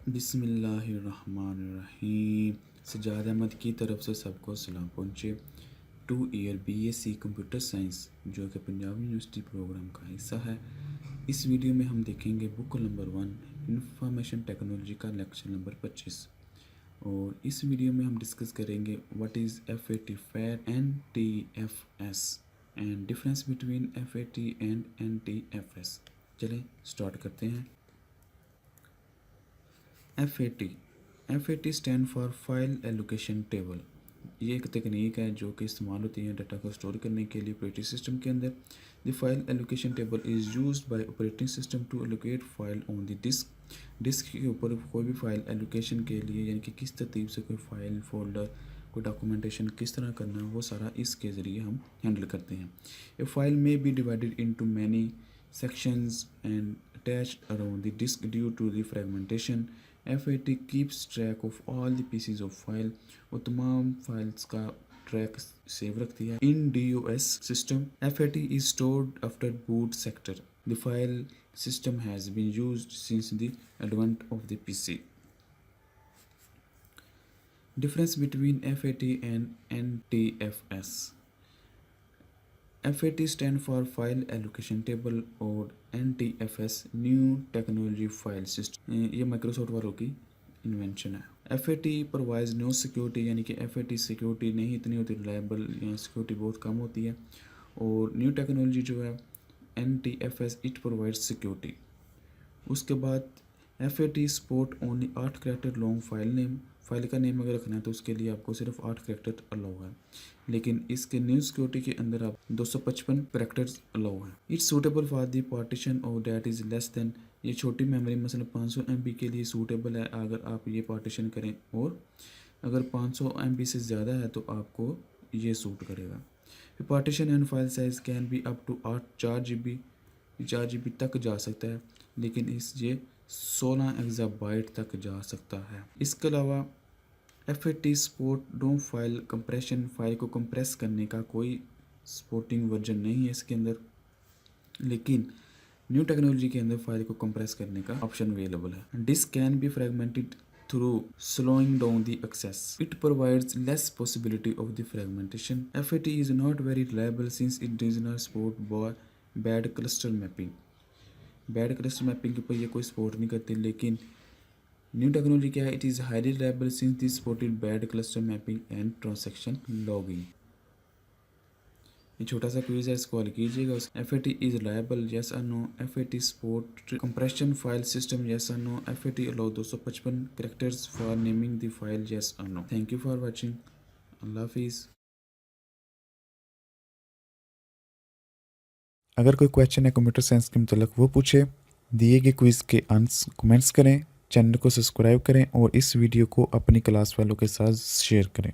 बिस्मिल्लाहिर्रहमानिर्रहीम। सज्जाद अहमद की तरफ से सबको सलाम पहुँचे। 2 ईयर BSc कंप्यूटर साइंस जो कि पंजाब यूनिवर्सिटी प्रोग्राम का हिस्सा है। इस वीडियो में हम देखेंगे बुक नंबर 1 इंफॉर्मेशन टेक्नोलॉजी का लेक्चर नंबर 25 और इस वीडियो में हम डिस्कस करेंगे what is FAT and NTFS and difference between FAT and NTFS। चलें स्टार्ट करते हैं। FAT stand for file allocation table. ये एक तकनीक है जो कि इस्तेमाल होती है डाटा को स्टोर करने के लिए ऑपरेटिंग सिस्टम के अंदर। The file allocation table is used by operating system to allocate file on the disk. Disk के ऊपर कोई भी फाइल एलोकेशन के लिए यानी कि किस तरतीब से कोई फाइल फोल्डर कोई डॉक्यूमेंटेशन किस तरह करना है वो सारा इसके ज़रिए हम हैंडल करते हैं। ए फाइल में be divided into many sections and attached around the disk due to the fragmentation. FAT keeps track of all the pieces of file और तमाम फाइल्स का ट्रैक सेव रखती है। In DOS system, FAT is stored after boot sector. The file system has been used since the advent of the PC. Difference between FAT and NTFS. FAT stand for File Allocation Table और NTFS New Technology File System। ये Microsoft वालों की invention है। FAT provides no security यानी कि FAT security नहीं इतनी होती रिलायबल या सिक्योरिटी बहुत कम होती है। और न्यू टेक्नोलॉजी जो है NTFS इट प्रोवाइड्स सिक्योरिटी। उसके बाद FAT support only 8 character long file name. File का नेम अगर रखना है तो उसके लिए आपको सिर्फ 8 कैरेक्टर अलाउ है, लेकिन इसके न्यू सिक्योरिटी के अंदर आप 255 कैरेक्टर्स अलाउ है। It's suitable for the partition और डैट इज़ लेस देन। ये छोटी मेमोरी मसलन 500 MB के लिए सूटेबल है अगर आप ये पार्टीशन करें, और अगर 500 MB से ज़्यादा है तो आपको ये सूट करेगा। Partition and file size can be up to 4 GB तक जा सकता है, लेकिन ये 16 एक्साबाइट तक जा सकता है। इसके अलावा FAT support no file compression. File को कंप्रेस करने का कोई सपोर्टिंग वर्जन नहीं है इसके अंदर, लेकिन न्यू टेक्नोलॉजी के अंदर फाइल को कंप्रेस करने का ऑप्शन अवेलेबल है। Disk can be fragmented through slowing down the access. It provides less possibility of the fragmentation. FAT is not very reliable since it does not support bad cluster mapping. Bad cluster mapping के ऊपर ये कोई support नहीं करती, लेकिन new technology क्या है, it is highly reliable since this supported bad cluster mapping and transaction logging. ये छोटा सा क्विज है, इसको हल कीजिएगा। FAT इज रिलायबल, यस और no. FAT support compression file system, yes और no. FAT allow 255 characters for naming the file, yes और no. Thank you for watching. अल्लाह हाफिज़। अगर कोई क्वेश्चन है कंप्यूटर साइंस के मुतल्लिक वो पूछे। दिए गए क्विज़ के आंसर कमेंट्स करें, चैनल को सब्सक्राइब करें और इस वीडियो को अपनी क्लास वालों के साथ शेयर करें।